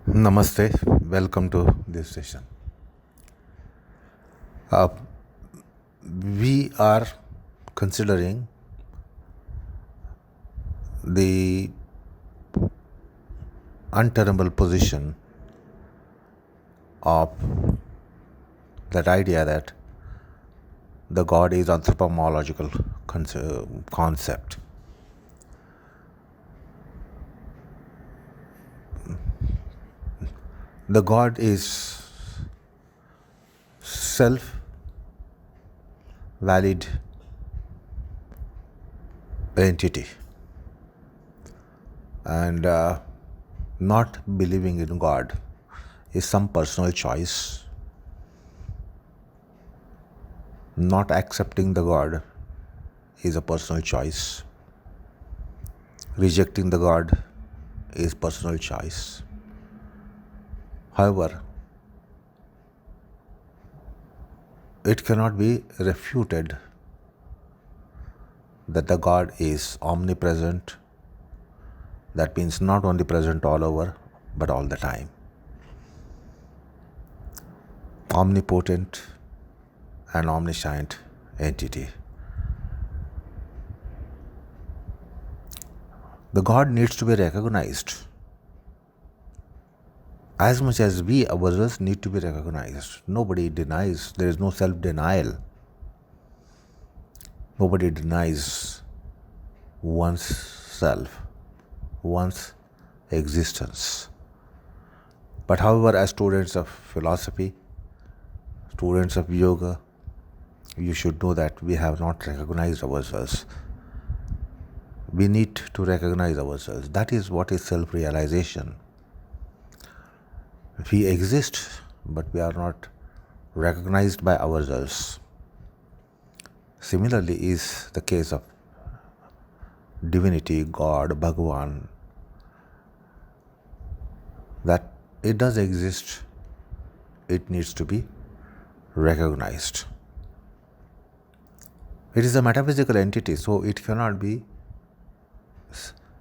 Namaste, welcome to this session. Uh, we are considering the untenable position of that idea that the God is anthropomological concept. The God is self-valid entity, and not believing in God is some personal choice. Not accepting the God is a personal choice. Rejecting the God is personal choice. However, it cannot be refuted that the God is omnipresent. That means not only present all over, but all the time. Omnipotent and omniscient entity. The God needs to be recognized as much as we ourselves need to be recognized. Nobody denies, there is no self-denial. Nobody denies one's self, one's existence. But however, as students of philosophy, students of yoga, you should know that we have not recognized ourselves. We need to recognize ourselves. That is what is self-realization. We exist, but we are not recognized by ourselves. Similarly is the case of divinity, God, Bhagavan, that it does exist, it needs to be recognized. It is a metaphysical entity, so it cannot be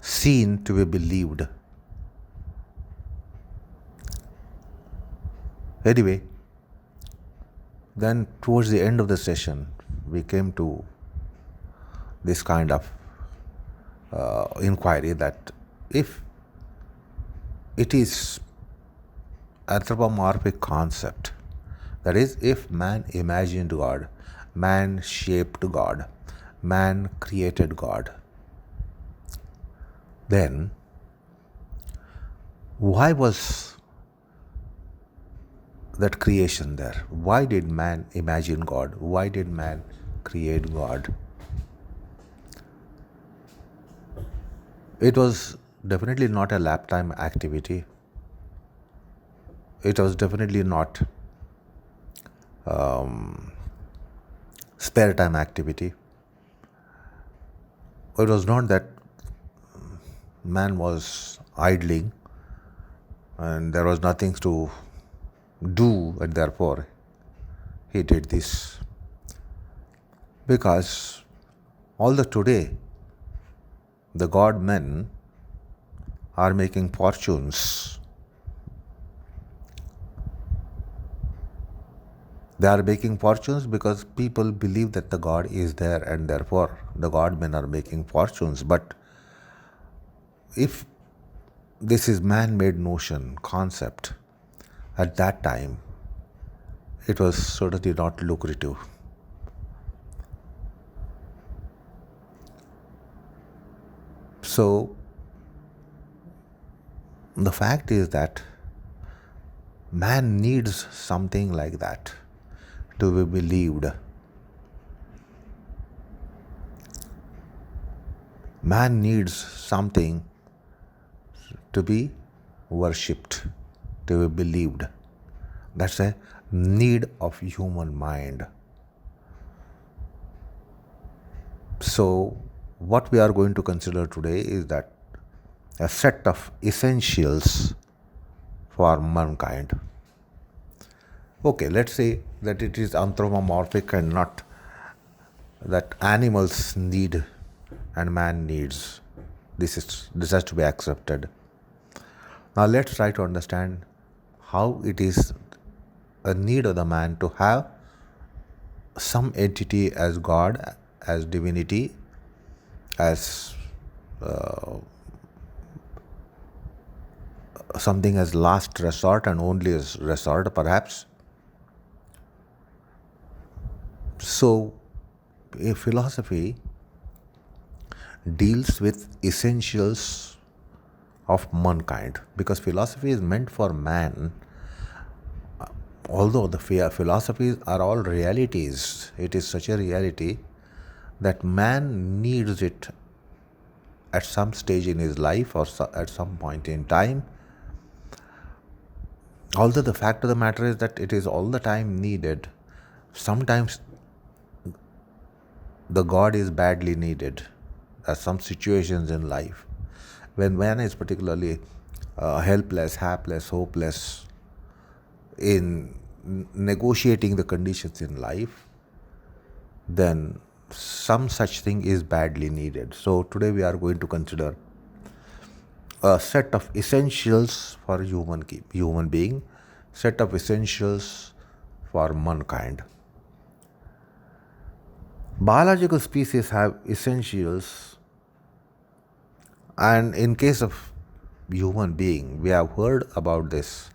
seen to be believed. Anyway, then towards the end of the session, we came to this kind of inquiry that if it is anthropomorphic concept, that is, if man imagined God, man shaped God, man created God, then why was that creation there? Why did man imagine God? Why did man create God? It was definitely not a lap time activity. It was definitely not spare time activity. It was not that man was idling and there was nothing to do and therefore he did this. Because although today the God men are making fortunes, they are making fortunes because people believe that the God is there and therefore the God men are making fortunes. But if this is man-made notion, concept, at that time, it was certainly not lucrative. So, the fact is that man needs something like that to be believed. Man needs something to be worshipped, to be believed. That's a need of human mind. So, what we are going to consider today is that a set of essentials for mankind. Okay, let's say that it is anthropomorphic and not that animals need and man needs. This has to be accepted. Now let's try to understand how it is a need of the man to have some entity as God, as divinity, as something as last resort and only as resort, perhaps. So, a philosophy deals with essentials of mankind, because philosophy is meant for man. Although the philosophies are all realities, it is such a reality that man needs it at some stage in his life or at some point in time. Although the fact of the matter is that it is all the time needed, sometimes the God is badly needed. There are some situations in life when man is particularly helpless, hapless, hopeless in negotiating the conditions in life, then some such thing is badly needed. So today we are going to consider a set of essentials for human being, set of essentials for mankind. Biological species have essentials, and in case of human being, we have heard about this,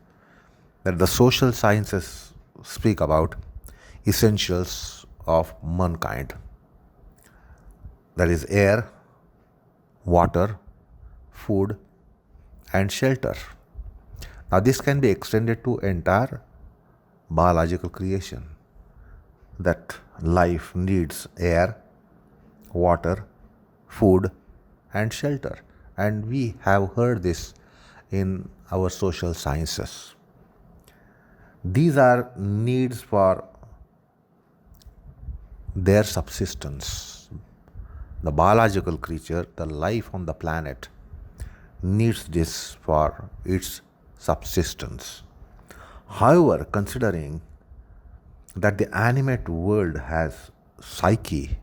that the social sciences speak about essentials of mankind. That is air, water, food, and shelter. Now this can be extended to entire biological creation, that life needs air, water, food, and shelter. And we have heard this in our social sciences. These are needs for their subsistence. The biological creature, the life on the planet, needs this for its subsistence. However, considering that the animate world has psyche,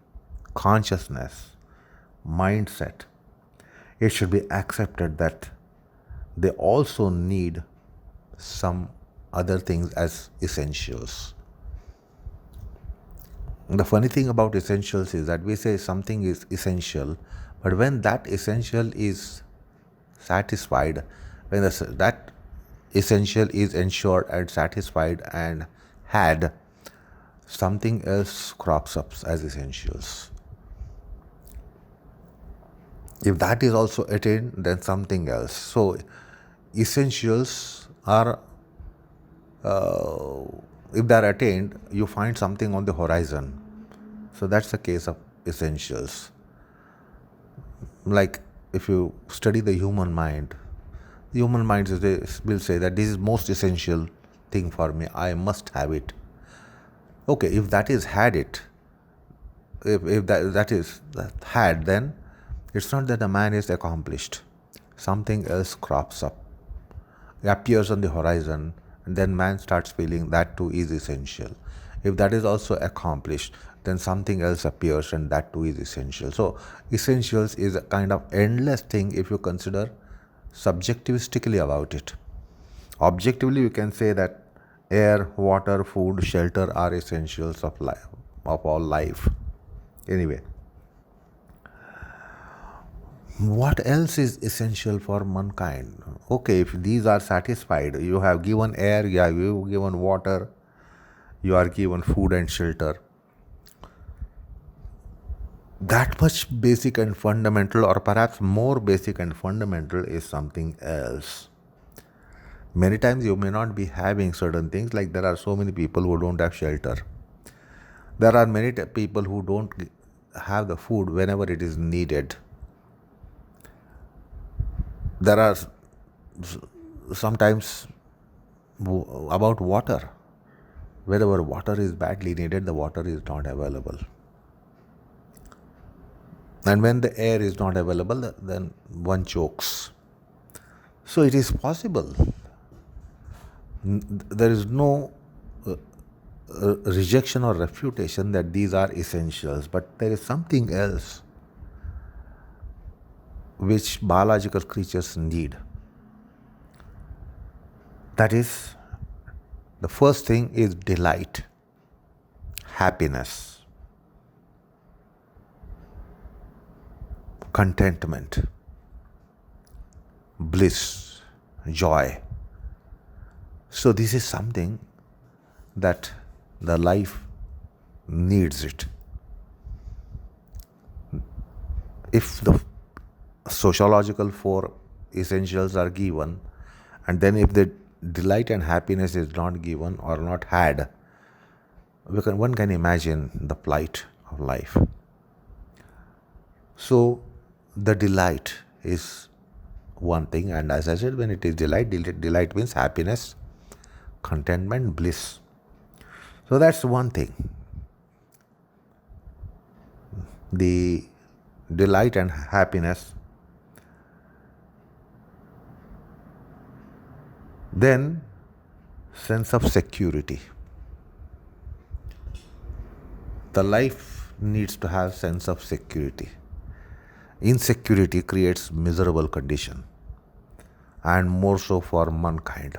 consciousness, mindset, it should be accepted that they also need some other things as essentials. The funny thing about essentials is that we say something is essential, but when that essential is satisfied, when that essential is ensured and satisfied and had, something else crops up as essentials. If that is also attained, then something else. So essentials are, if they are attained, you find something on the horizon. So that's the case of essentials. Like if you study the human mind will say that this is most essential thing for me, I must have it. Okay, if that is had it, if that is had, then it's not that the man is accomplished. Something else crops up, appears on the horizon, and then man starts feeling that too is essential. If that is also accomplished, then something else appears and that too is essential. So essentials is a kind of endless thing if you consider subjectivistically about it. Objectively, you can say that air, water, food, shelter are essentials of life, of all life. Anyway, what else is essential for mankind? Okay, if these are satisfied, you have given air, you have given water, you are given food and shelter. That much basic and fundamental, or perhaps more basic and fundamental, is something else. Many times you may not be having certain things, like there are so many people who don't have shelter. There are many people who don't have the food whenever it is needed. There are sometimes about water. Wherever water is badly needed, the water is not available. And when the air is not available, then one chokes. So it is possible. There is no rejection or refutation that these are essentials, but there is something else which biological creatures need. That is, the first thing is delight, happiness, contentment, bliss, joy. So this is something that the life needs it. If the sociological four essentials are given, and then if the delight and happiness is not given or not had, one can imagine the plight of life. So the delight is one thing, and as I said, when it is delight means happiness, contentment, bliss. So that's one thing. The delight and happiness. Then sense of security. The life needs to have sense of security. Insecurity creates miserable condition, and more so for mankind.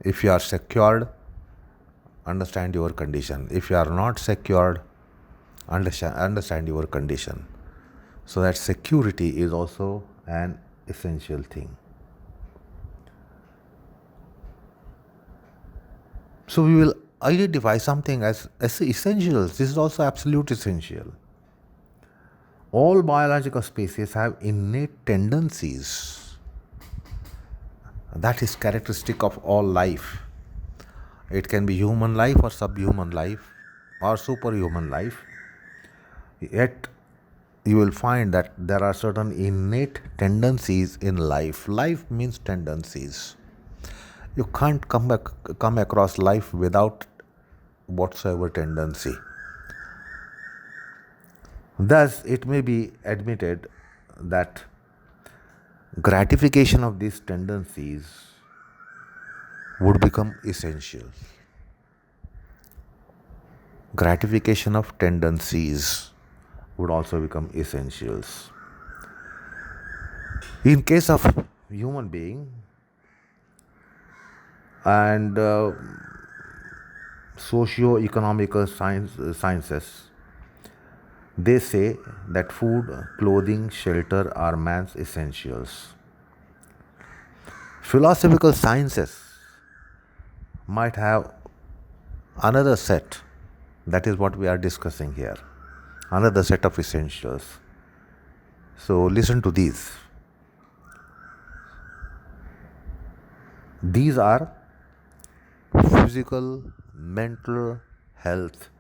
If you are secured, understand your condition. If you are not secured, understand your condition. So that security is also an essential thing. So we will identify something as essentials. This is also absolute essential. All biological species have innate tendencies. That is characteristic of all life. It can be human life or subhuman life or superhuman life. Yet you will find that there are certain innate tendencies in life. Life means tendencies. You can't come across life without whatsoever tendency. Thus, it may be admitted that gratification of these tendencies would become essential. Gratification of tendencies would also become essentials. In case of human being and socio-economical sciences, they say that food, clothing, shelter are man's essentials. Philosophical sciences might have another set. That is what we are discussing here. Another set of essentials. So listen to these. These are physical, mental health,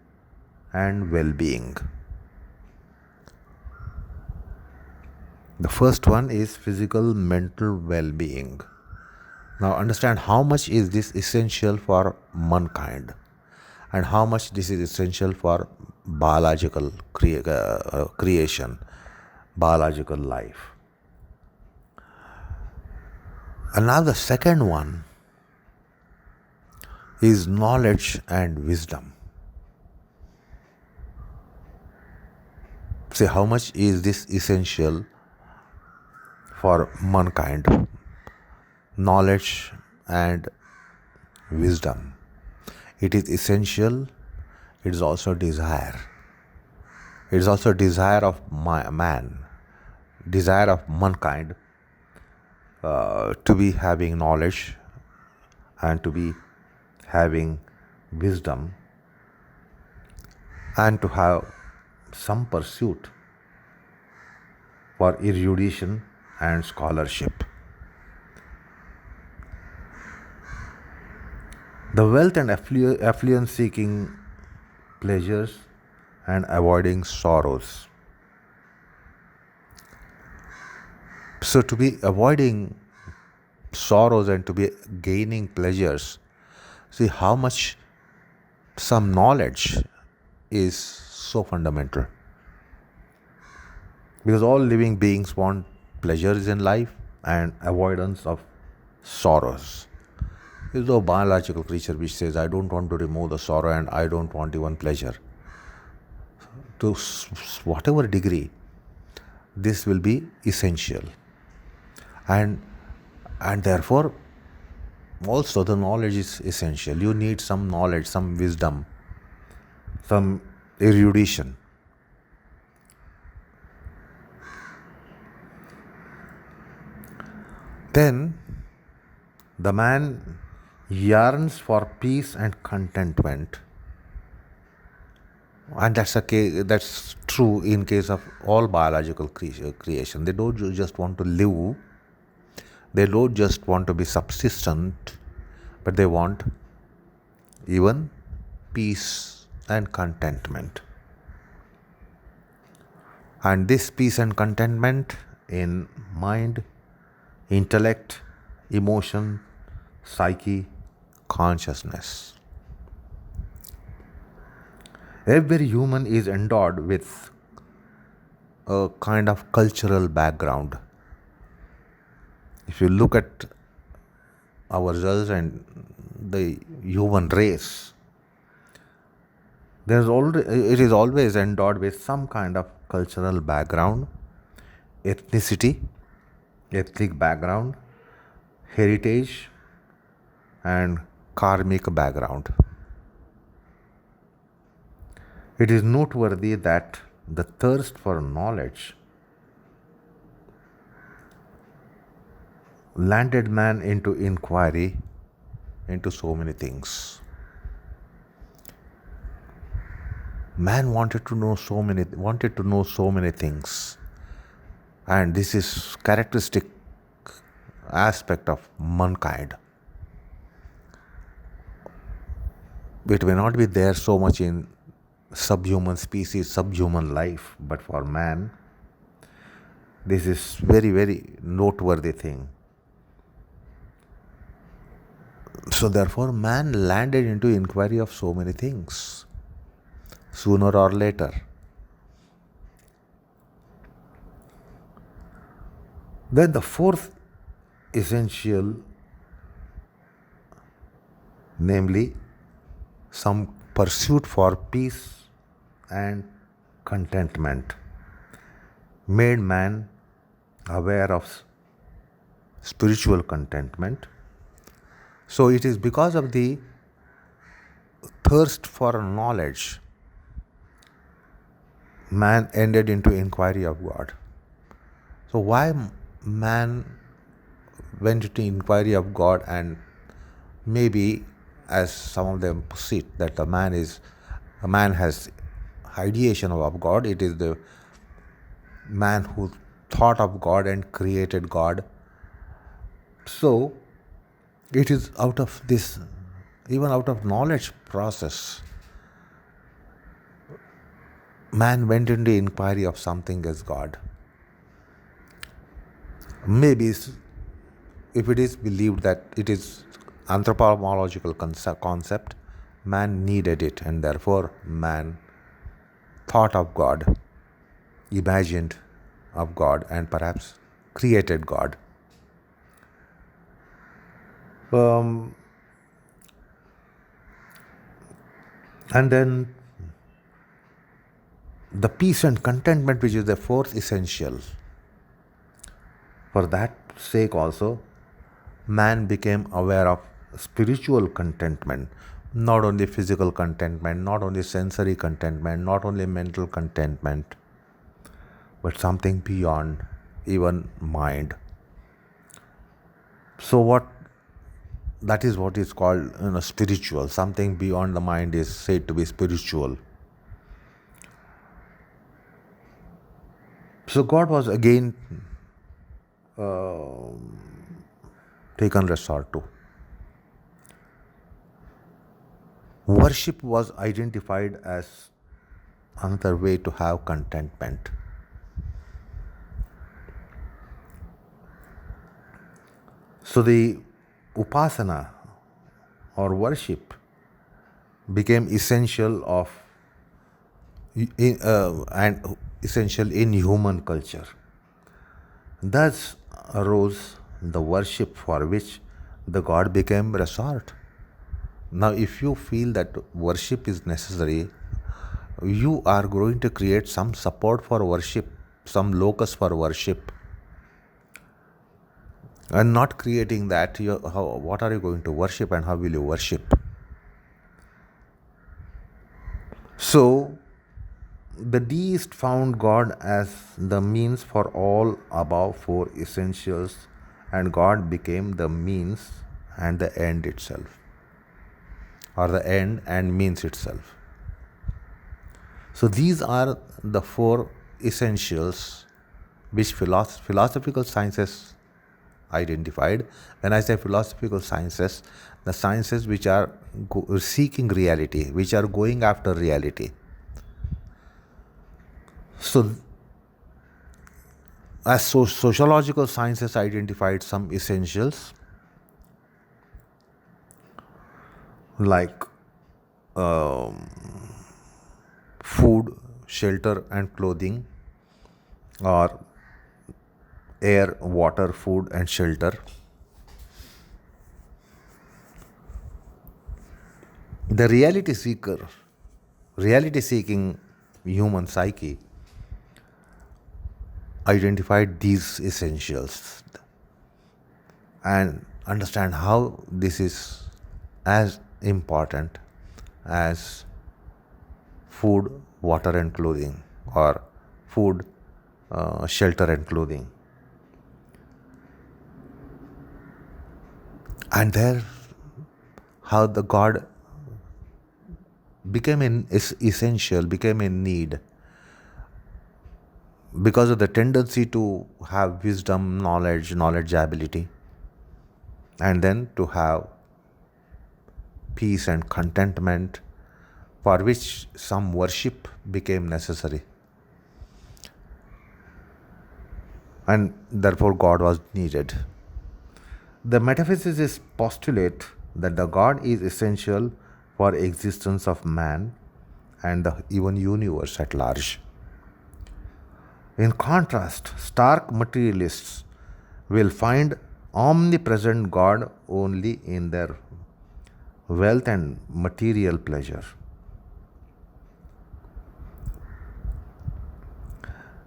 and well-being. The first one is physical, mental well-being. Now understand how much is this essential for mankind and how much this is essential for biological creation, biological life. And now the second one is knowledge and wisdom. Say, how much is this essential for mankind? Knowledge and wisdom. It is essential. It is also desire. It is also desire of man, desire of mankind to be having knowledge and to be having wisdom and to have some pursuit for erudition and scholarship. The wealth and affluence seeking pleasures and avoiding sorrows. So to be avoiding sorrows and to be gaining pleasures, see how much some knowledge is so fundamental. Because all living beings want pleasures in life and avoidance of sorrows. There is no biological creature which says, I don't want to remove the sorrow and I don't want even pleasure. To whatever degree, this will be essential. And therefore, Also, the knowledge is essential. You need some knowledge, some wisdom, some erudition. Then the man yearns for peace and contentment, and that's true in case of all biological creation. They don't just want to live, they don't just want to be subsistent, but they want even peace and contentment. And this peace and contentment in mind, intellect, emotion, psyche, consciousness. Every human is endowed with a kind of cultural background. If you look at ourselves and the human race, it is always endowed with some kind of cultural background, ethnicity, ethnic background, heritage, and karmic background. It is noteworthy that the thirst for knowledge landed man into inquiry into so many things. Man wanted to know so many things, and this is characteristic aspect of mankind. It may not be there so much in subhuman species, subhuman life, but for man, this is very, very noteworthy thing. So therefore, man landed into inquiry of so many things, sooner or later. Then the fourth essential, namely some pursuit for peace and contentment, made man aware of spiritual contentment. So it is because of the thirst for knowledge, man ended into inquiry of God. So why man went into inquiry of God, and maybe, as some of them proceed, that a man has ideation of God. It is the man who thought of God and created God. So it is out of this, even out of knowledge process, man went into inquiry of something as God. Maybe if it is believed that it is anthropological concept, man needed it, and therefore man thought of God, imagined of God, and perhaps created God. And then the peace and contentment, which is the fourth essential. For that sake also, man became aware of spiritual contentment, not only physical contentment, not only sensory contentment, not only mental contentment, but something beyond even mind. So that is what is called spiritual. Something beyond the mind is said to be spiritual. So God was again taken resort to. Worship was identified as another way to have contentment. So the upasana or worship became essential and essential in human culture. Thus arose the worship for which the God became resort. Now, if you feel that worship is necessary, you are going to create some support for worship, some locus for worship. and not creating that, what are you going to worship and how will you worship? So, the deist found God as the means for all above four essentials, and God became the means and the end itself, or the end and means itself. So, these are the four essentials which philosophical sciences identified. When I say philosophical sciences, the sciences which are seeking reality, which are going after reality. So, as sociological sciences identified some essentials like food, shelter, and clothing, or air, water, food, and shelter. The reality seeking human psyche identified these essentials and understand how this is as important as food, water, and clothing, or food, shelter, and clothing. And there, how the God became an essential, became a need because of the tendency to have wisdom, knowledge, ability, and then to have peace and contentment, for which some worship became necessary. And therefore God was needed. The metaphysicists postulate that the God is essential for existence of man and the even universe at large. In contrast, stark materialists will find omnipresent God only in their wealth and material pleasure.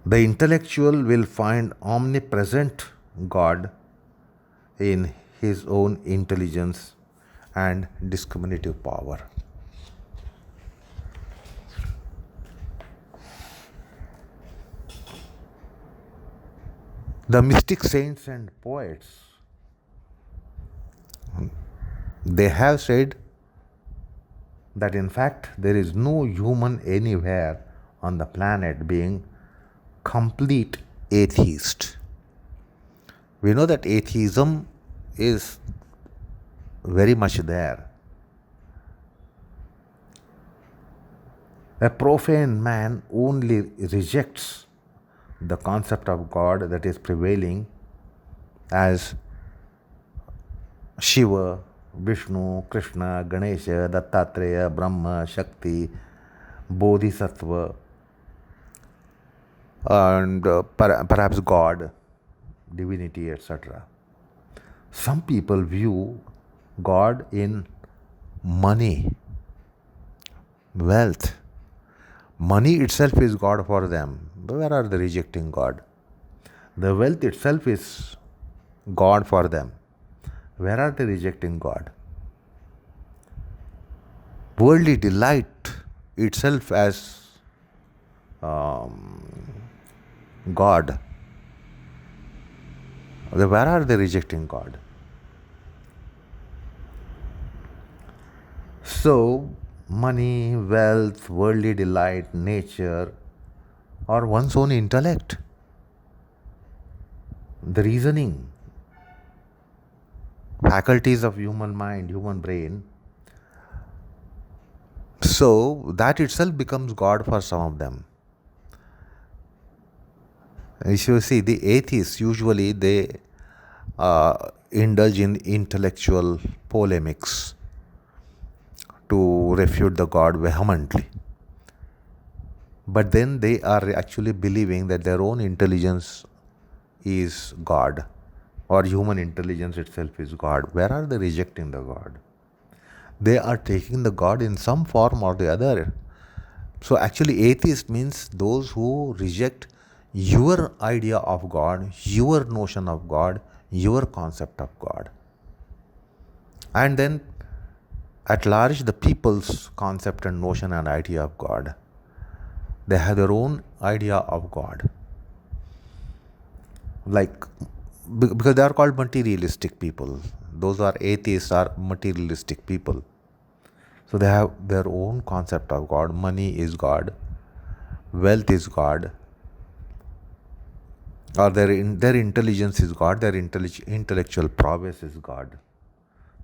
The intellectual will find omnipresent God in his own intelligence and discriminative power. The mystic saints and poets, they have said that in fact there is no human anywhere on the planet being complete atheist. We know that atheism is very much there. A profane man only rejects the concept of God that is prevailing as Shiva, Vishnu, Krishna, Ganesha, Dattatreya, Brahma, Shakti, Bodhisattva, and perhaps God, divinity, etc. Some people view God in money, wealth. Money itself is God for them. But where are they rejecting God? The wealth itself is God for them. Where are they rejecting God? Worldly delight itself as God. Where are they rejecting God? So, money, wealth, worldly delight, nature, or one's own intellect, the reasoning, faculties of human mind, human brain. So, that itself becomes God for some of them. If you see, the atheists usually they indulge in intellectual polemics to refute the God vehemently. But then they are actually believing that their own intelligence is God, or human intelligence itself is God. Where are they rejecting the God? They are taking the God in some form or the other. So actually atheist means those who reject your idea of God, your notion of God, your concept of God. And then at large, the people's concept and notion and idea of God. They have their own idea of God. Like, because they are called materialistic people. Those who are atheists are materialistic people. So they have their own concept of God. Money is God, wealth is God, or their intelligence is God, their intellectual prowess is God.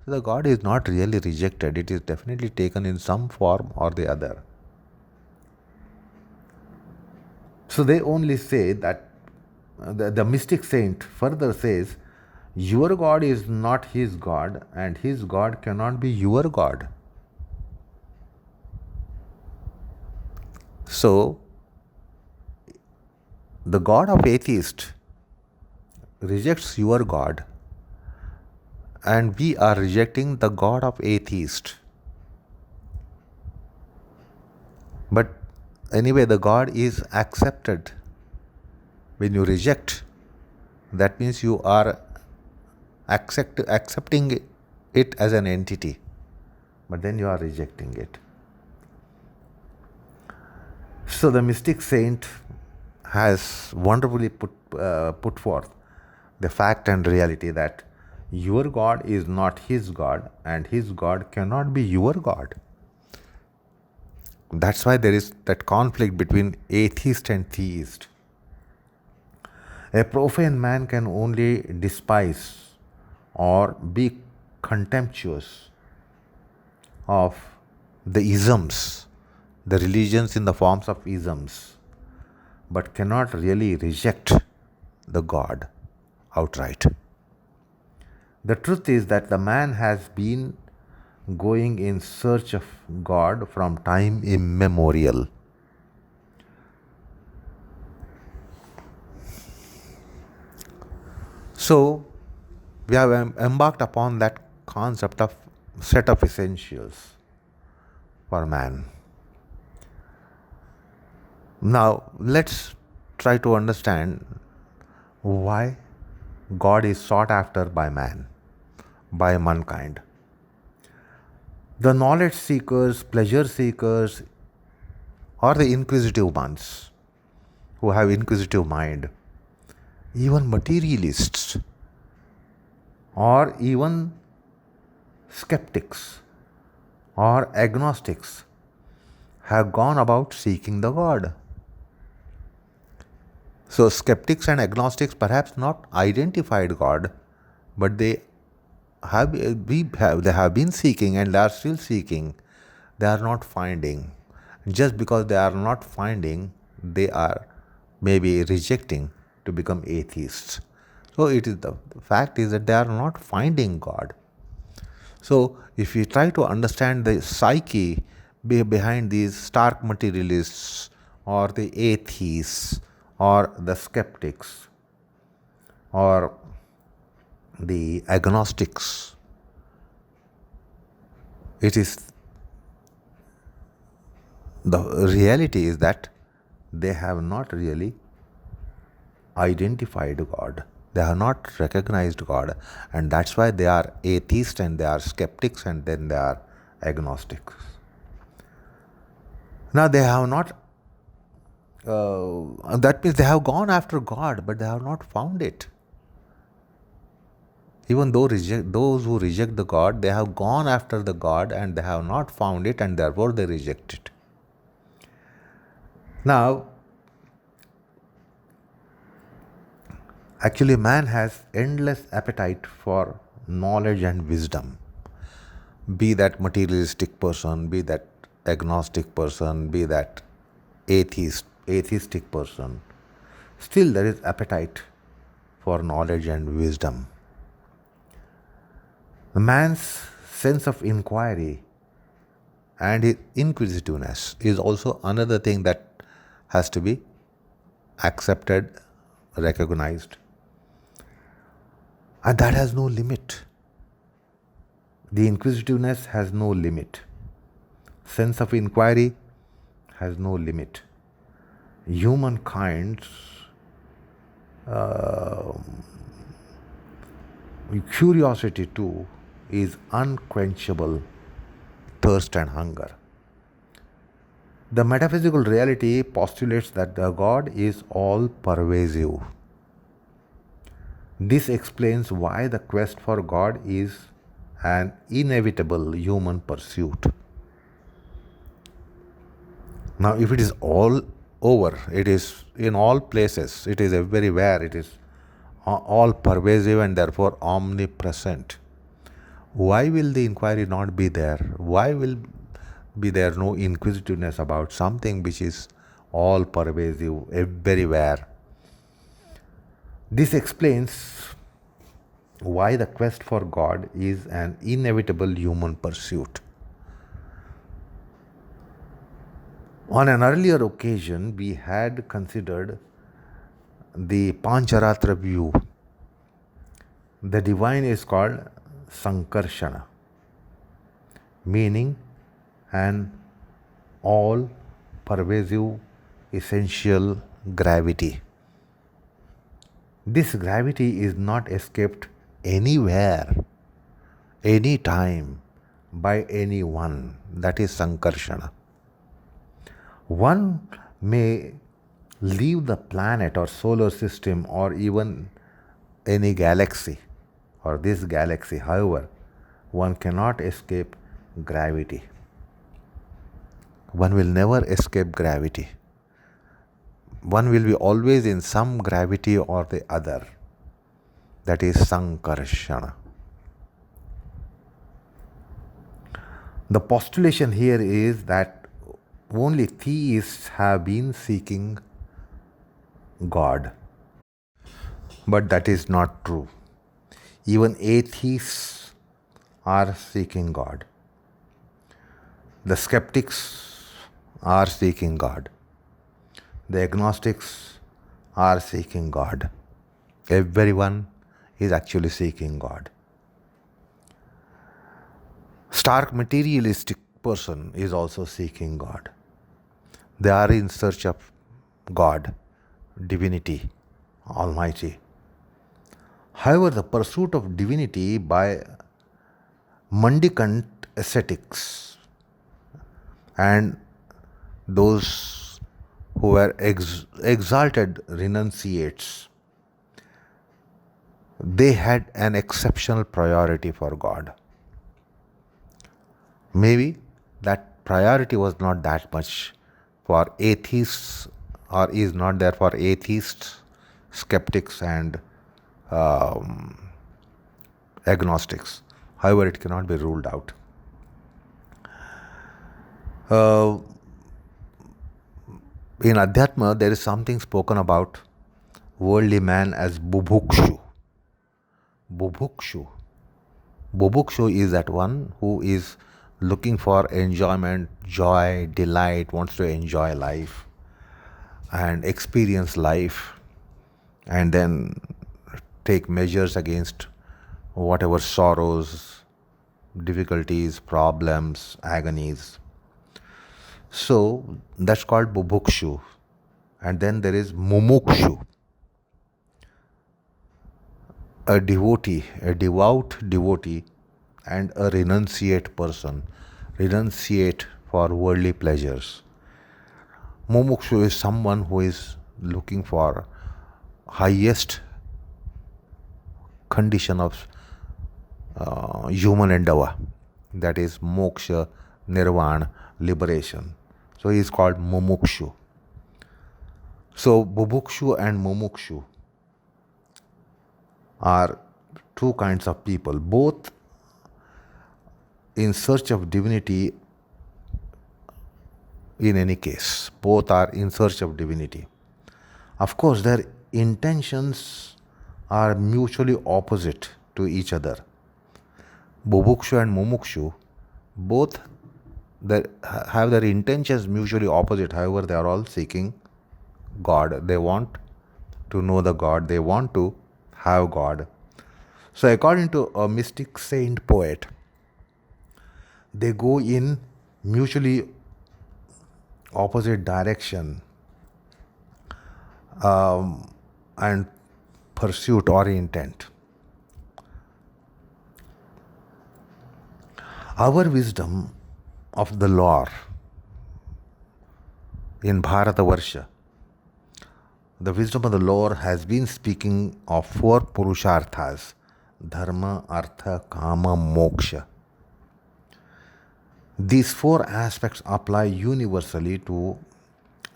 So the God is not really rejected. It is definitely taken in some form or the other. So they only say that the mystic saint further says, your God is not his God, and his God cannot be your God. So the God of atheist rejects your God, and we are rejecting the God of atheist. But anyway, the God is accepted. When you reject, that means you are accepting it as an entity, but then you are rejecting it. So the mystic saint has wonderfully put forth the fact and reality that your God is not his God, and his God cannot be your God. That's why there is that conflict between atheist and theist. A profane man can only despise or be contemptuous of the isms, the religions in the forms of isms, but cannot really reject the God outright. The truth is that the man has been going in search of God from time immemorial. So, we have embarked upon that concept of set of essentials for man. Now, let's try to understand why God is sought after by man, by mankind. The knowledge seekers, pleasure seekers, or the inquisitive ones who have inquisitive mind, even materialists, or even skeptics or agnostics have gone about seeking the God. So skeptics and agnostics perhaps not identified God, but they have been seeking, and they are still seeking. They are not finding. Just because they are not finding, they are maybe rejecting to become atheists. So it is the fact is that they are not finding God. So if we try to understand the psyche behind these stark materialists or the atheists or the skeptics or the agnostics, it is the reality is that they have not really identified God. They have not recognized God, and that's why they are atheists and they are skeptics and then they are agnostics. Now they have not, that means they have gone after God, but they have not found it. Even though those who reject the God, they have gone after the God and they have not found it, and therefore they reject it. Now, actually, man has endless appetite for knowledge and wisdom. Be that materialistic person, be that agnostic person, be that atheistic person. Still, there is appetite for knowledge and wisdom. The man's sense of inquiry and his inquisitiveness is also another thing that has to be accepted, recognized. And that has no limit. The inquisitiveness has no limit. Sense of inquiry has no limit. Humankind Uh, Curiosity too is unquenchable thirst and hunger. The metaphysical reality postulates that the God is all pervasive. This explains why the quest for God is an inevitable human pursuit. Now, if it is all over, it is in all places, it is everywhere, it is all pervasive and therefore omnipresent. Why will the inquiry not be there? Why will be there no inquisitiveness about something which is all pervasive everywhere? This explains why the quest for God is an inevitable human pursuit. On an earlier occasion, we had considered the Pancharatra view. The divine is called Sankarshana, meaning an all pervasive essential gravity. This gravity is not escaped anywhere, any time, by anyone. That is Sankarshana. One may leave the planet or solar system or even any galaxy or this galaxy. However, one cannot escape gravity. One will never escape gravity. One will be always in some gravity or the other. That is Sankarshana. The postulation here is that only theists have been seeking God. But that is not true. Even atheists are seeking God. The skeptics are seeking God. The agnostics are seeking God. Everyone is actually seeking God. Stark materialistic person is also seeking God. They are in search of God, divinity, Almighty. However, the pursuit of divinity by mendicant ascetics and those who were exalted renunciates, they had an exceptional priority for God. Maybe that priority was not that much for atheists or is not there for atheists, skeptics and agnostics. However, it cannot be ruled out. In Adhyatma, there is something spoken about worldly man as bubhukshu. Bubhukshu. Bubhukshu is that one who is looking for enjoyment, joy, delight, wants to enjoy life and experience life and then take measures against whatever sorrows, difficulties, problems, agonies. So that's called bubhukshu. And then there is mumukshu, a devotee, a devout devotee and a renunciate person, renunciate for worldly pleasures. Mumukshu is someone who is looking for highest condition of human endeavor, that is moksha, nirvana, liberation. So he is called mumukshu. So bubhukshu and mumukshu are two kinds of people, both in search of divinity. In any case, both are in search of divinity. Of course, their intentions are mutually opposite to each other. Bubhukshu and mumukshu both have their intentions mutually opposite. However, they are all seeking God. They want to know the God. They want to have God. So according to a mystic saint poet, they go in mutually opposite direction and pursuit or intent. Our wisdom of the lore in Bharatavarsha, the wisdom of the lore has been speaking of 4 purusharthas: dharma, artha, kama, moksha. These 4 aspects apply universally to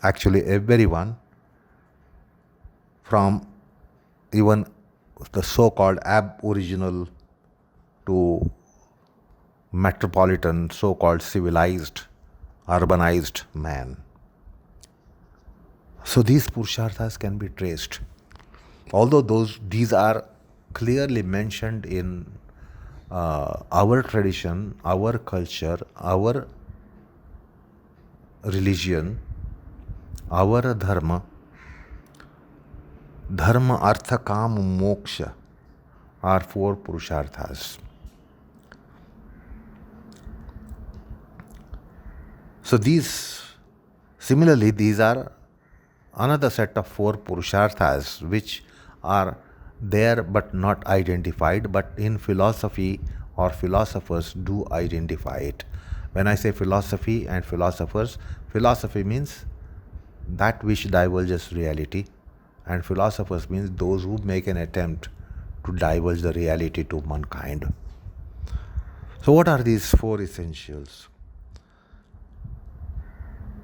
actually everyone, from even the so-called aboriginal to metropolitan, so-called civilized, urbanized man. So these purusharthas can be traced. Although these are clearly mentioned in our tradition, our culture, our religion, our dharma, artha, kama, moksha are 4 purusharthas. So similarly, these are another set of 4 purusharthas which are there but not identified, but in philosophy or philosophers do identify it. When I say philosophy and philosophers, philosophy means that which divulges reality, and philosophers means those who make an attempt to divulge the reality to mankind. So what are these 4 essentials?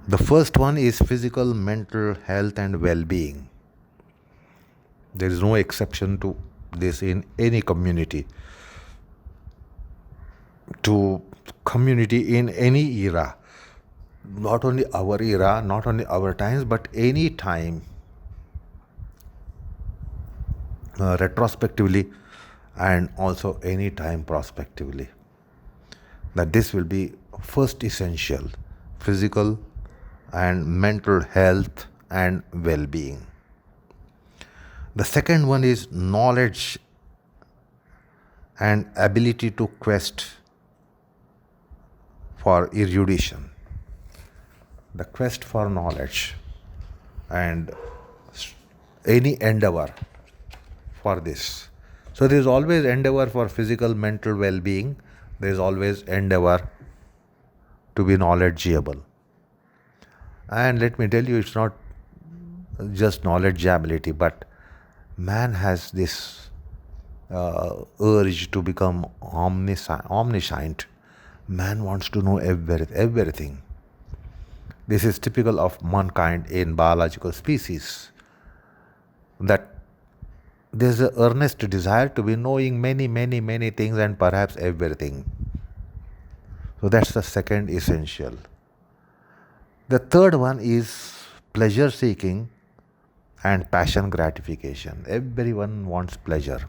The first one is physical, mental health and well-being. There is no exception to this in any community. To community in any era, not only our era, not only our times, but any time, retrospectively and also any time prospectively, that this will be first essential: physical and mental health and well-being. The second one is knowledge and ability to quest for erudition. The quest for knowledge and any endeavor for this. So there is always endeavor for physical, mental well-being. There is always endeavor to be knowledgeable. And let me tell you, it's not just knowledgeability, but man has this urge to become omniscient. Man wants to know everything. This is typical of mankind in biological species, that there's an earnest desire to be knowing many things and perhaps everything. So that's the second essential. The third one is pleasure seeking and passion gratification. Everyone wants pleasure.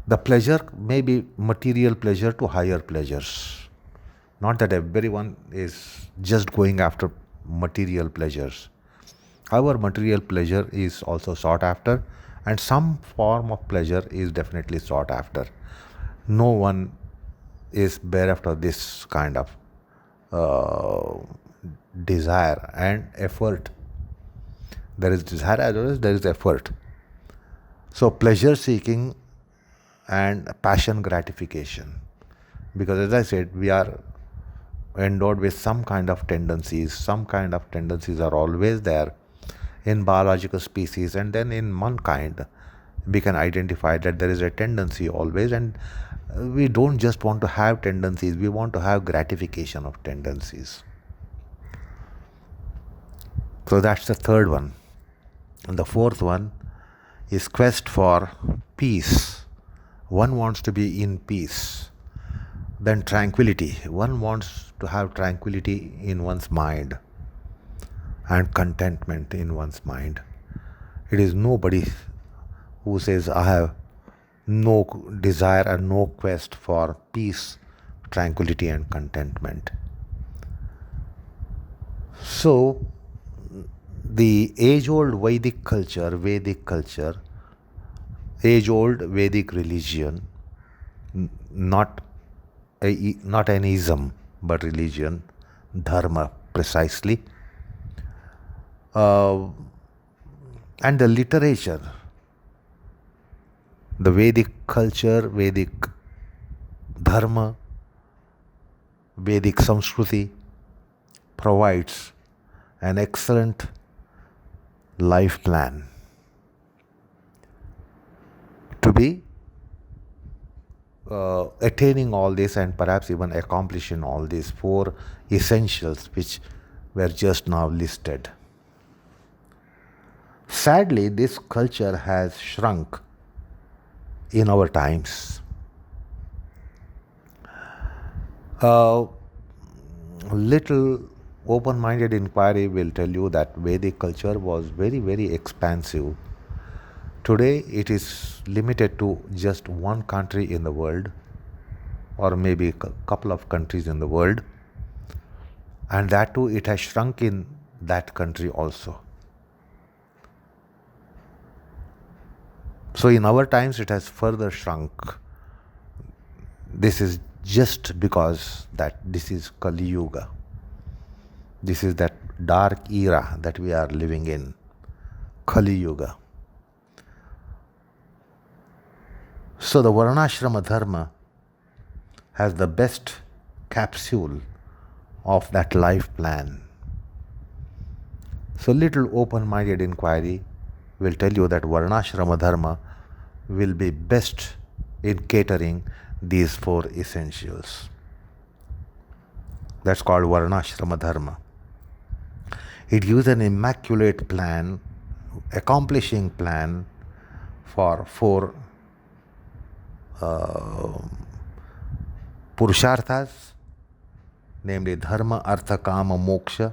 The pleasure may be material pleasure to higher pleasures. Not that everyone is just going after material pleasures. However, material pleasure is also sought after, and some form of pleasure is definitely sought after. No one is bereft of this kind of desire and effort. There is desire as well as there is effort. So pleasure seeking and passion gratification, because as I said, we are endowed with some kind of tendencies. Some kind of tendencies are always there in biological species, and then in mankind we can identify that there is a tendency always, and we don't just want to have tendencies, we want to have gratification of tendencies. So that's the third one. And the fourth one is quest for peace. One wants to be in peace. Then tranquility. One wants to have tranquility in one's mind and contentment in one's mind. It is nobody who says, I have no desire and no quest for peace, tranquility and contentment. So the age-old Vedic culture, age-old Vedic religion, not an ism, but religion, dharma precisely, and the literature The Vedic culture, Vedic dharma, Vedic Samskruti provides an excellent life plan to be attaining all this and perhaps even accomplishing all these four essentials which were just now listed. Sadly, this culture has shrunk in our times. Little open-minded inquiry will tell you that Vedic culture was very, very expansive. Today it is limited to just one country in the world, or maybe a couple of countries in the world, and that too it has shrunk in that country also. So in our times it has further shrunk. This is just because that this is Kali Yuga. This is that dark era that we are living in, Kali Yuga. So the Varnashrama Dharma has the best capsule of that life plan. So little open-minded inquiry will tell you that Varnashrama Dharma will be best in catering these four essentials. That's called Varnashrama Dharma. It gives an immaculate plan, accomplishing plan for four Purusharthas, namely Dharma, Artha, Kama, Moksha,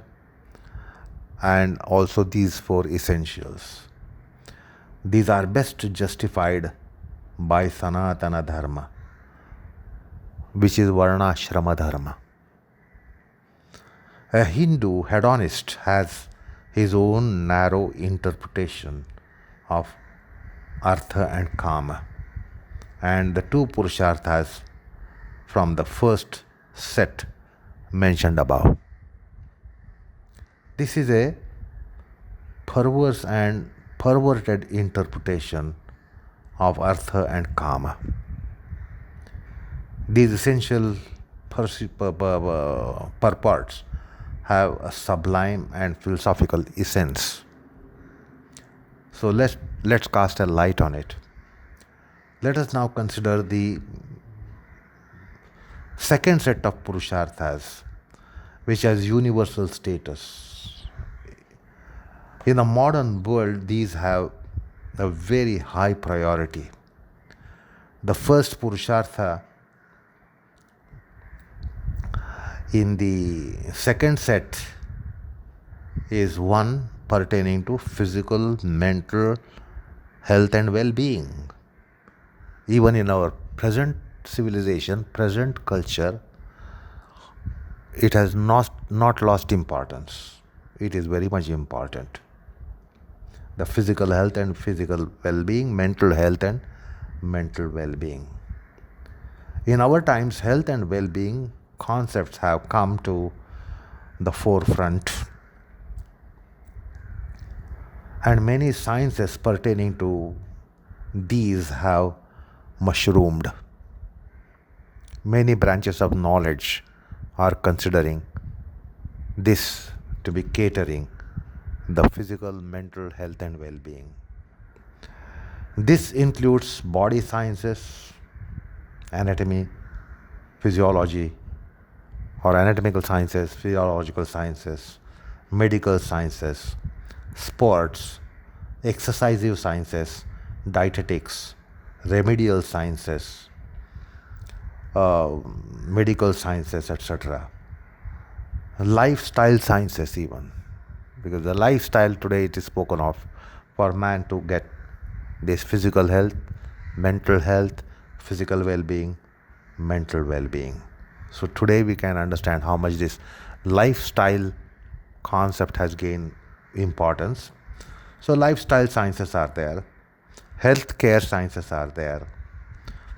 and also these four essentials. These are best justified by Sanatana Dharma, which is Varnashrama Dharma. A Hindu hedonist has his own narrow interpretation of Artha and Kama, and the two Purusharthas from the first set mentioned above. This is a perverse and perverted interpretation of Artha and Kama. These essential purports have a sublime and philosophical essence. So let's cast a light on it. Let us now consider the second set of Purusharthas, which has universal status. In the modern world, these have a very high priority. The first Purushartha in the second set is one pertaining to physical, mental health and well-being. Even in our present civilization, present culture, it has not lost importance. It is very much important. The physical health and physical well-being, mental health and mental well-being. In our times, health and well-being concepts have come to the forefront, and many sciences pertaining to these have mushroomed. Many branches of knowledge are considering this to be catering the physical, mental health and well-being. This includes body sciences, anatomy, physiology, or anatomical sciences, physiological sciences, medical sciences, sports, exercisive sciences, dietetics, remedial sciences, medical sciences, etc. Lifestyle sciences even, because the lifestyle today it is spoken of for man to get this physical health, mental health, physical well-being, mental well-being. So today we can understand how much this lifestyle concept has gained importance. So lifestyle sciences are there, healthcare sciences are there.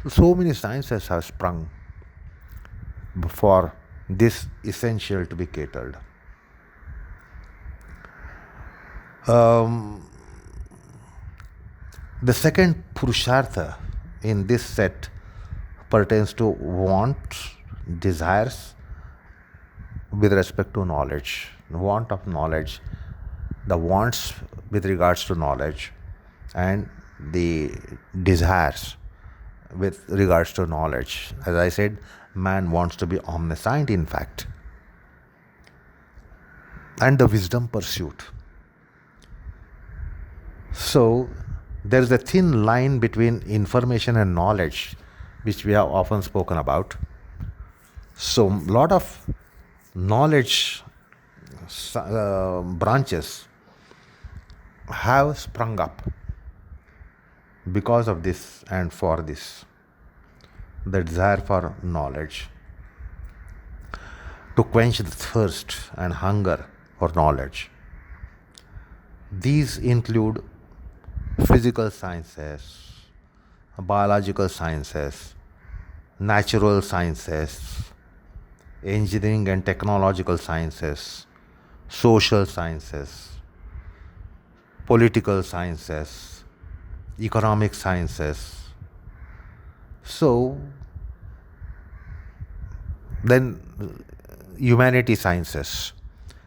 So many sciences have sprung for this essential to be catered. The second Purushartha in this set pertains to wants, desires with respect to knowledge, want of knowledge, the wants with regards to knowledge, and the desires with regards to knowledge. As I said, man wants to be omniscient, in fact, and the wisdom pursuit. So there is a thin line between information and knowledge, which we have often spoken about. So a lot of knowledge branches have sprung up because of this and for this, the desire for knowledge, to quench the thirst and hunger for knowledge. These include physical sciences, biological sciences, natural sciences, engineering and technological sciences, social sciences, political sciences, economic sciences. So then humanity sciences.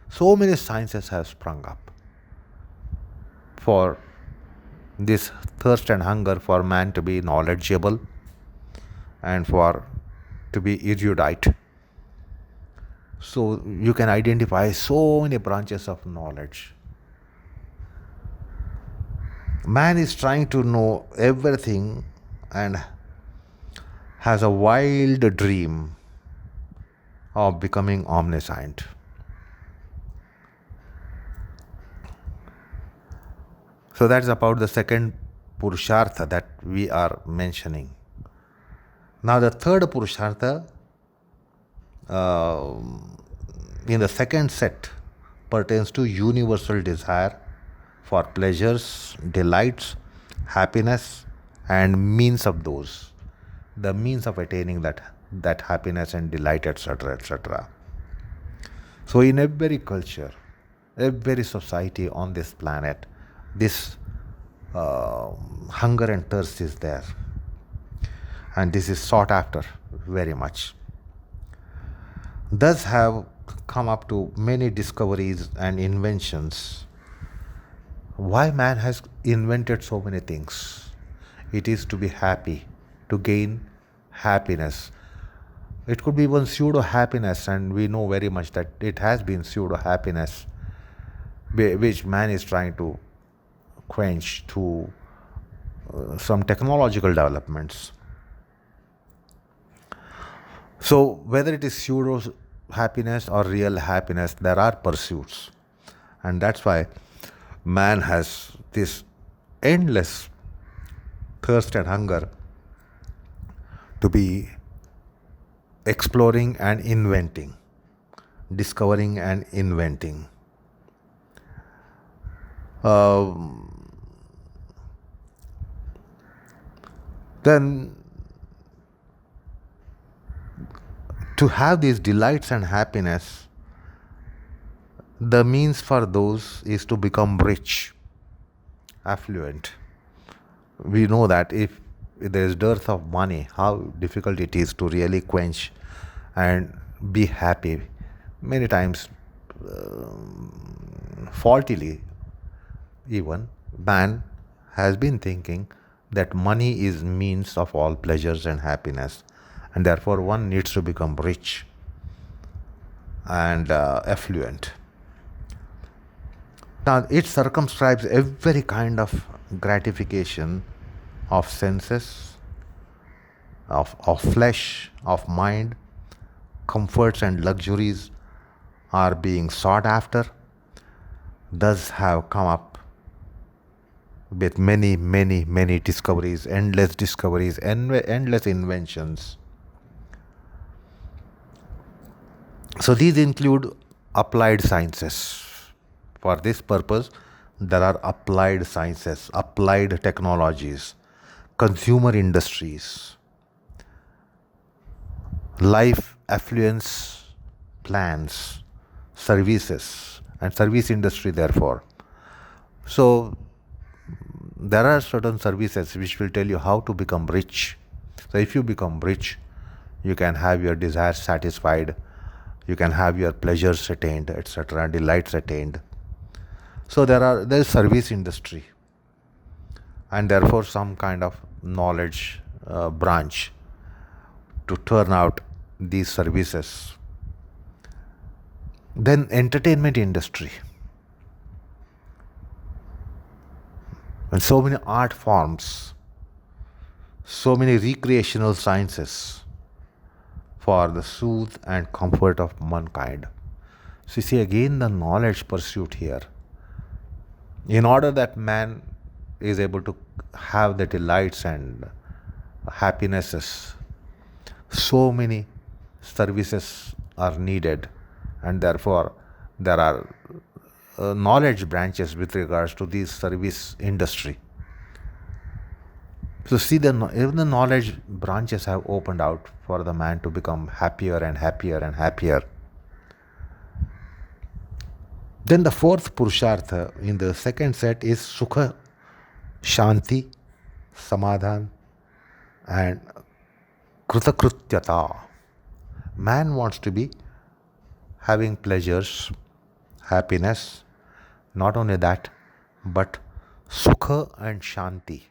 So many sciences have sprung up for this thirst and hunger for man to be knowledgeable and for to be erudite. So you can identify so many branches of knowledge. Man is trying to know everything and has a wild dream of becoming omniscient. So that's about the second Purushartha that we are mentioning. Now the third Purushartha in the second set pertains to universal desire for pleasures, delights, happiness, and means of those, the means of attaining that happiness and delight, etc., etc. So in every culture, every society on this planet, this hunger and thirst is there, and this is sought after very much. Thus have come up to many discoveries and inventions. Why man has invented so many things? It is to be happy, to gain happiness. It could be even pseudo happiness, and we know very much that it has been pseudo happiness which man is trying to quench through some technological developments. So whether it is pseudo happiness or real happiness, there are pursuits, and that's why man has this endless thirst and hunger to be exploring and inventing, discovering and inventing. Then to have these delights and happiness, the means for those is to become rich, affluent. We know that if there is dearth of money, how difficult it is to really quench and be happy. Many times, faultily even, man has been thinking that money is means of all pleasures and happiness, and therefore one needs to become rich and affluent. Now it circumscribes every kind of gratification of senses, of flesh, of mind. Comforts and luxuries are being sought after. Thus have come up with many discoveries, endless inventions. So these include applied sciences. For this purpose, there are applied sciences, applied technologies, consumer industries, life affluence plans, services, and service industry therefore. So there are certain services which will tell you how to become rich. So if you become rich, you can have your desires satisfied, you can have your pleasures attained, etc., delights attained. So there is service industry, and therefore some kind of knowledge branch to turn out these services. Then entertainment industry, and so many art forms, so many recreational sciences for the soothe and comfort of mankind. So you see again the knowledge pursuit here. In order that man is able to have the delights and happinesses, so many services are needed, and therefore there are knowledge branches with regards to this service industry. So see, even the knowledge branches have opened out for the man to become happier and happier and happier. Then the fourth purushartha in the second set is sukha, shanti, samadhan, and kritakrutyata. Man wants to be having pleasures, happiness, not only that, but sukha and shanti,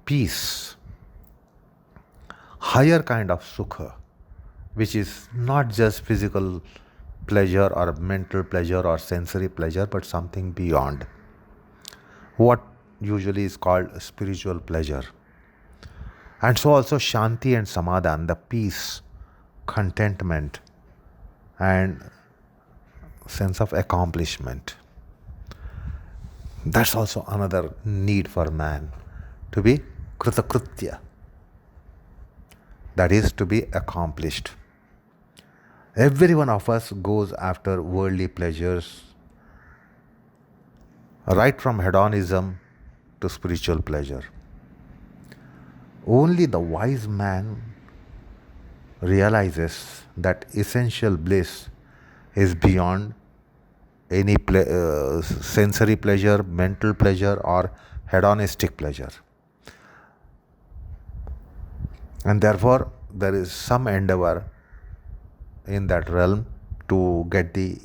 peace, higher kind of sukha, which is not just physical pleasure or mental pleasure or sensory pleasure, but something beyond, what usually is called spiritual pleasure. And so also shanti and samadhan, the peace, contentment, and sense of accomplishment. That's also another need for man, to be kritakritya, that is, to be accomplished. Every one of us goes after worldly pleasures, right from hedonism to spiritual pleasure. Only the wise man realizes that essential bliss is beyond any sensory pleasure, mental pleasure, or hedonistic pleasure. And therefore, there is some endeavor in that realm to get the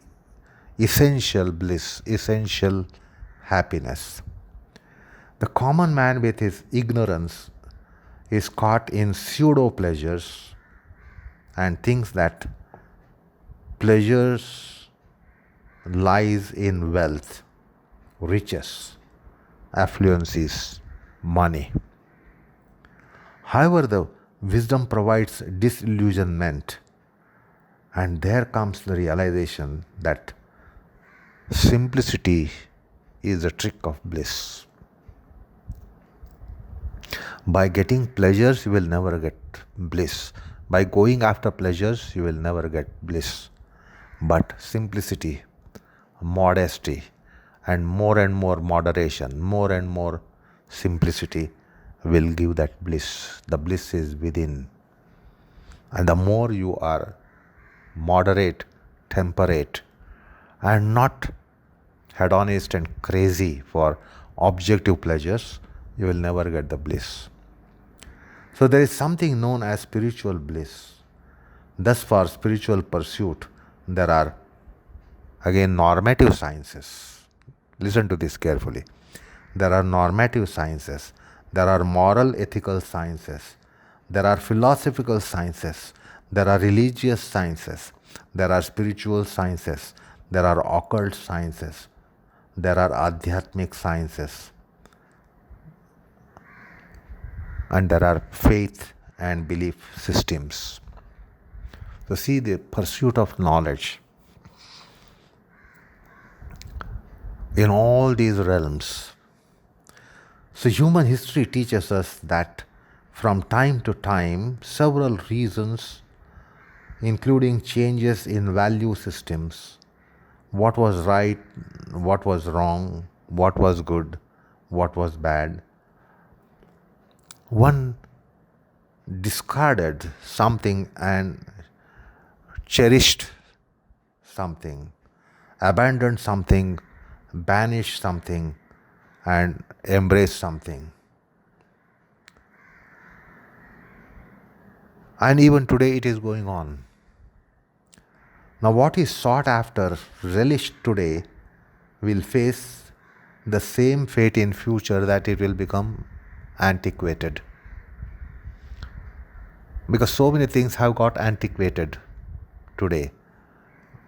essential bliss, essential happiness. The common man, with his ignorance, is caught in pseudo pleasures and thinks that pleasures lies in wealth, riches, affluences, money. However, the wisdom provides disillusionment, and there comes the realization that simplicity is the trick of bliss. By getting pleasures, you will never get bliss. By going after pleasures, you will never get bliss. But simplicity, modesty, and more moderation, more and more simplicity will give that bliss. The bliss is within. And the more you are moderate, temperate, and not hedonist and crazy for objective pleasures, you will never get the bliss. So there is something known as spiritual bliss. Thus, for spiritual pursuit, there are again normative sciences. Listen to this carefully. There are normative sciences, there are moral ethical sciences, there are philosophical sciences, there are religious sciences, there are spiritual sciences, there are occult sciences, there are adhyatmic sciences, and there are faith and belief systems. So see, the pursuit of knowledge in all these realms. So human history teaches us that from time to time, several reasons, including changes in value systems, what was right, what was wrong, what was good, what was bad, one discarded something and cherished something, abandoned something, banished something, and embrace something. And even today it is going on. Now, what is sought after, relished today, will face the same fate in future, that it will become antiquated. Because so many things have got antiquated today.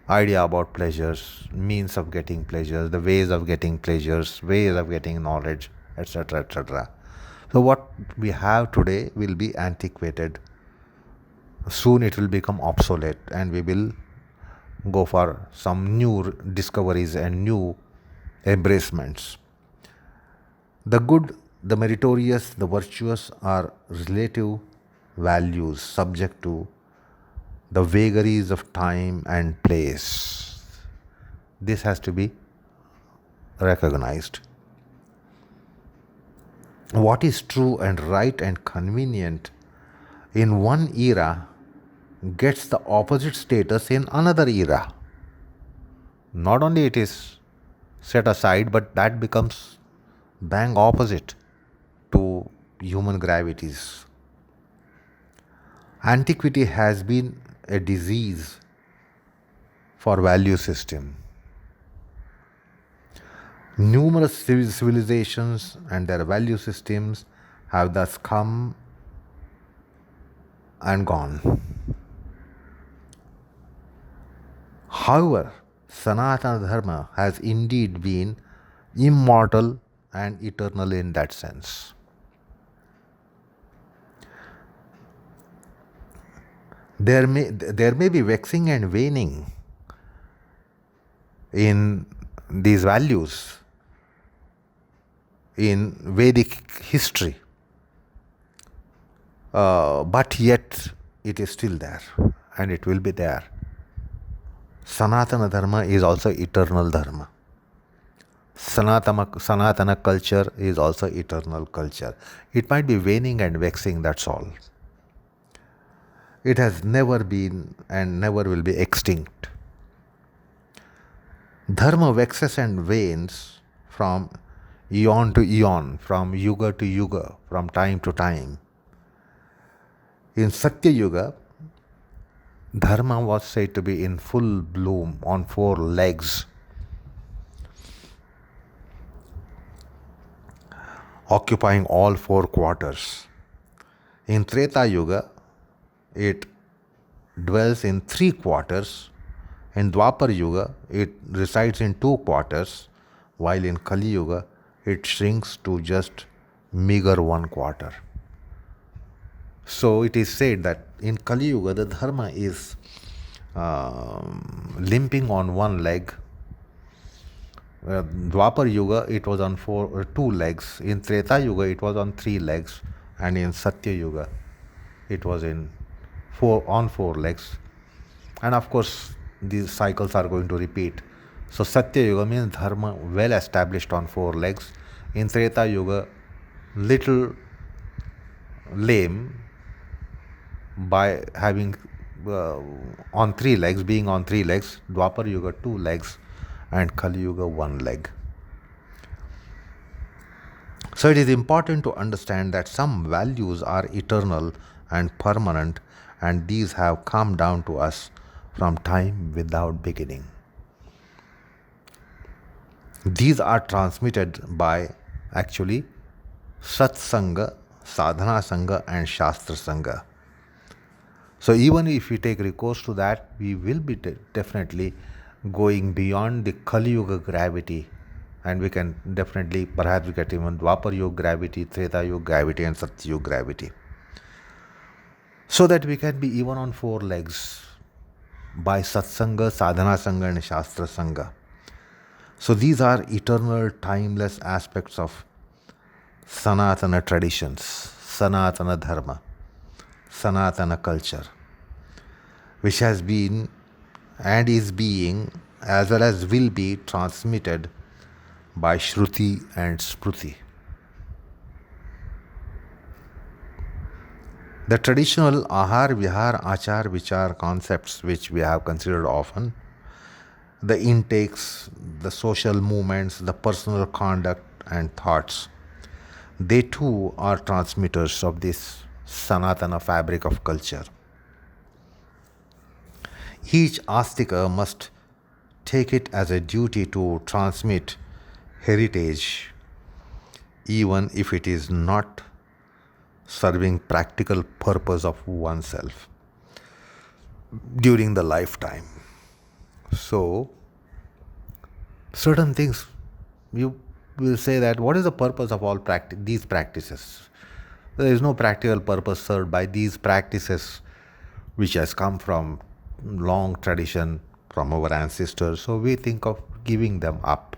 Idea about pleasures, means of getting pleasures, the ways of getting pleasures, ways of getting knowledge, etc., etc. So what we have today will be antiquated. Soon it will become obsolete, and we will go for some new discoveries and new embracements. The good, the meritorious, the virtuous are relative values subject to the vagaries of time and place. This has to be recognized. What is true and right and convenient in one era gets the opposite status in another era. Not only it is set aside, but that becomes bang opposite to human gravities. Antiquity has been a disease for value system. Numerous civilizations and their value systems have thus come and gone. However, Sanatana Dharma has indeed been immortal and eternal in that sense. There may be waxing and waning in these values in Vedic history, but yet it is still there and it will be there. Sanatana Dharma is also eternal Dharma. Sanatana culture is also eternal culture. It might be waning and waxing, that's all. It has never been and never will be extinct. Dharma waxes and wanes from eon to eon, from yuga to yuga, from time to time. In Satya Yuga, Dharma was said to be in full bloom on 4 legs, occupying all 4 quarters. In Treta Yuga, it dwells in 3 quarters. In Dwapar Yuga, it resides in 2 quarters, while in Kali Yuga, it shrinks to just meager 1 quarter. So it is said that in Kali Yuga, the Dharma is limping on 1 leg. Dwapar Yuga, it was on 2 legs. In Treta Yuga, it was on 3 legs. And in Satya Yuga, it was on 4 legs. And of course, these cycles are going to repeat. So Satya Yuga means Dharma well established on 4 legs. In Treta Yuga, little lame by having on 3 legs, being on 3 legs. Dwapar Yuga 2 legs, and Kali Yuga 1 leg. So it is important to understand that some values are eternal and permanent, and these have come down to us from time without beginning. These are transmitted by actually Satsanga, Sadhana Sangha and Shastra Sangha. So even if we take recourse to that, we will be definitely going beyond the Kali Yuga gravity, and we can definitely perhaps get even Dwapar Yuga gravity, Treta Yuga gravity and Satya Yuga gravity. So that we can be even on 4 legs by Satsanga, Sadhana Sangha and Shastra Sangha. So these are eternal, timeless aspects of Sanatana traditions, Sanatana Dharma, Sanatana culture, which has been and is being as well as will be transmitted by Shruti and Spruti. The traditional Ahar, Vihar, Achar, Vichar concepts which we have considered often, the intakes, the social movements, the personal conduct and thoughts, they too are transmitters of this Sanatana fabric of culture. Each astika must take it as a duty to transmit heritage, even if it is not serving practical purpose of oneself during the lifetime. So, certain things you will say that what is the purpose of all these practices? There is no practical purpose served by these practices which has come from long tradition from our ancestors. So we think of giving them up.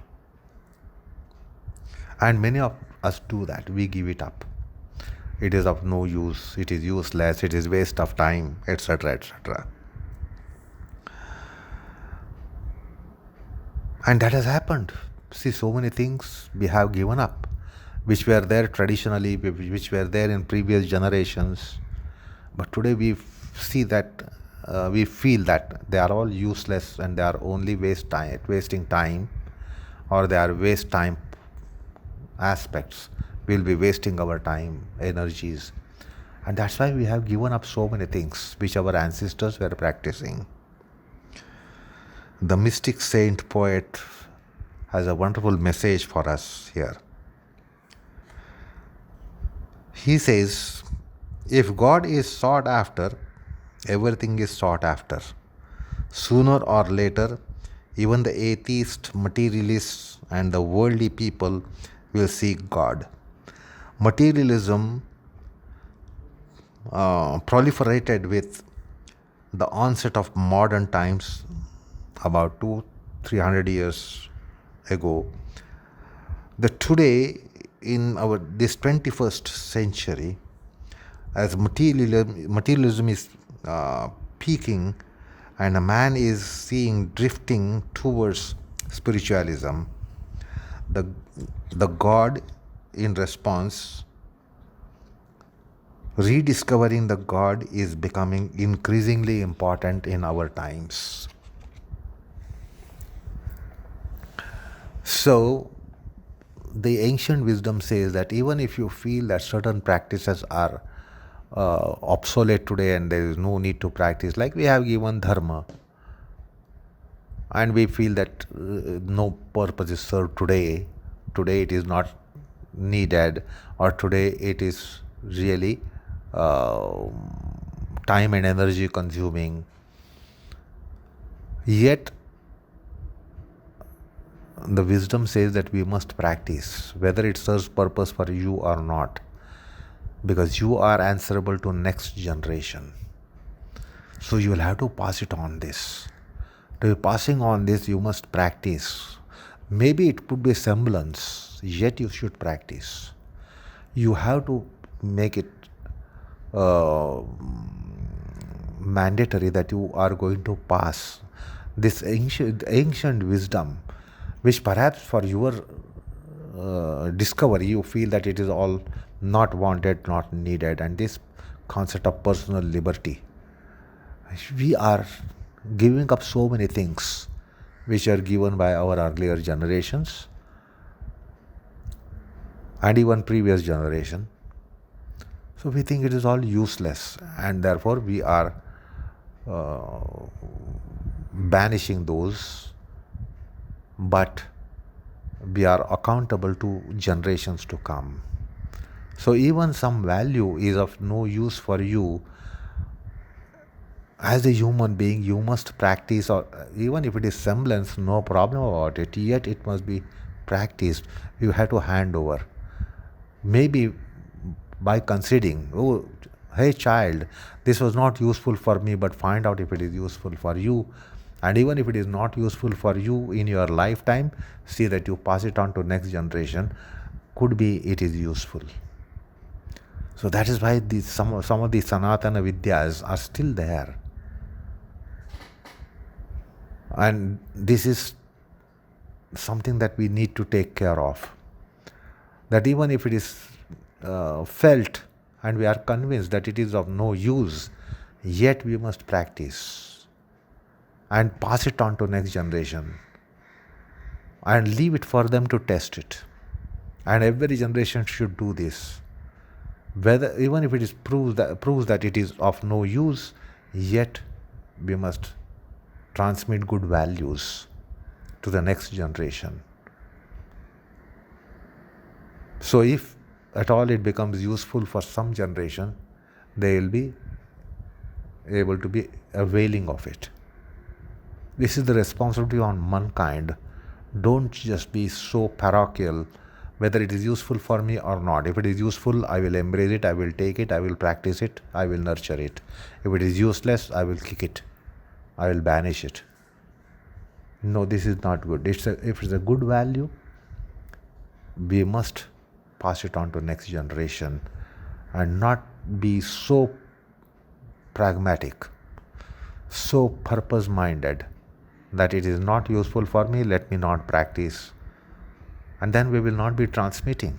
And many of us do that. We give it up. It is of no use, it is useless, it is waste of time, etc., etc. And that has happened. See, so many things we have given up, which were there traditionally, which were there in previous generations. But today we see that, we feel that they are all useless and they are only wasting time, or they are waste time aspects. We'll be wasting our time, energies. And that's why we have given up so many things which our ancestors were practicing. The mystic saint poet has a wonderful message for us here. He says, if God is sought after, everything is sought after. Sooner or later, even the atheist, materialists, and the worldly people will seek God. Materialism proliferated with the onset of modern times about 200-300 years ago. The today in our this 21st century, as materialism is peaking and a man is seeing drifting towards spiritualism, the God in response, rediscovering the God is becoming increasingly important in our times. So, the ancient wisdom says that even if you feel that certain practices are obsolete today and there is no need to practice, like we have given dharma, and we feel that no purpose is served today it is not needed, or today it is really time and energy consuming, yet the wisdom says that we must practice whether it serves purpose for you or not, because you are answerable to next generation. So you will have to pass it on this. To be passing on this, you must practice. Maybe it could be semblance, yet you should practice. You have to make it mandatory that you are going to pass this ancient wisdom, which perhaps for your discovery you feel that it is all not wanted, not needed, and this concept of personal liberty. We are giving up so many things which are given by our earlier generations and even previous generation. So we think it is all useless, and therefore we are banishing those, but we are accountable to generations to come. So even some value is of no use for you. As a human being, you must practice, or even if it is semblance, no problem about it, yet it must be practiced. You have to hand over. Maybe by considering, oh, hey child, this was not useful for me, but find out if it is useful for you. And even if it is not useful for you in your lifetime, see that you pass it on to next generation. Could be it is useful. So that is why some of these Sanatana Vidyas are still there. And this is something that we need to take care of. That even if it is felt and we are convinced that it is of no use, yet we must practice and pass it on to next generation and leave it for them to test it. And every generation should do this. Whether even if it is proves that it is of no use, yet we must transmit good values to the next generation. So if at all it becomes useful for some generation, they will be able to be availing of it. This is the responsibility on mankind. Don't just be so parochial, whether it is useful for me or not. If it is useful, I will embrace it, I will take it, I will practice it, I will nurture it. If it is useless, I will kick it, I will banish it. No, this is not good. If it's a good value, we must pass it on to next generation and not be so pragmatic, so purpose-minded that it is not useful for me, let me not practice. And then we will not be transmitting.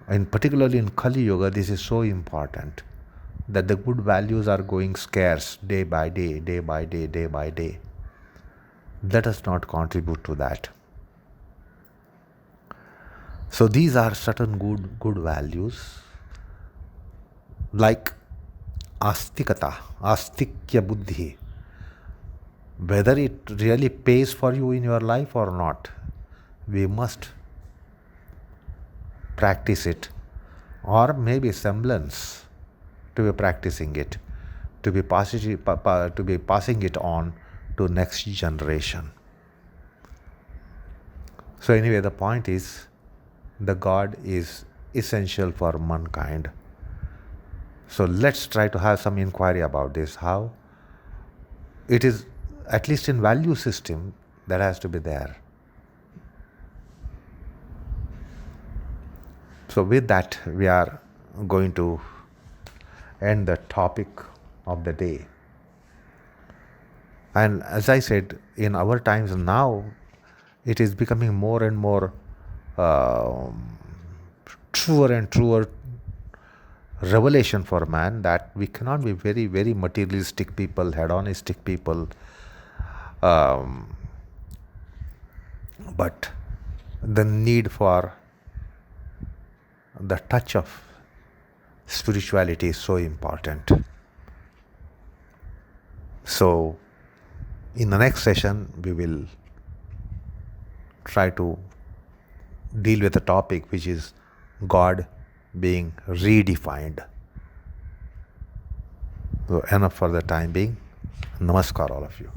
And particularly in Kali Yuga, this is so important, that the good values are going scarce day by day, day by day, day by day. Let us not contribute to that. So these are certain good values, like astikata, astikya buddhi. Whether it really pays for you in your life or not, we must practice it, or maybe semblance to be practicing it, to be passing it on to next generation. So anyway, the point is, the God is essential for mankind. So let's try to have some inquiry about this, how it is, at least in value system, that has to be there. So with that, we are going to end the topic of the day. And as I said, in our times now, it is becoming more and more truer and truer revelation for man that we cannot be very, very materialistic people, hedonistic people, but the need for the touch of spirituality is so important. So in the next session, we will try to deal with a topic which is God being redefined. So enough for the time being. Namaskar, all of you.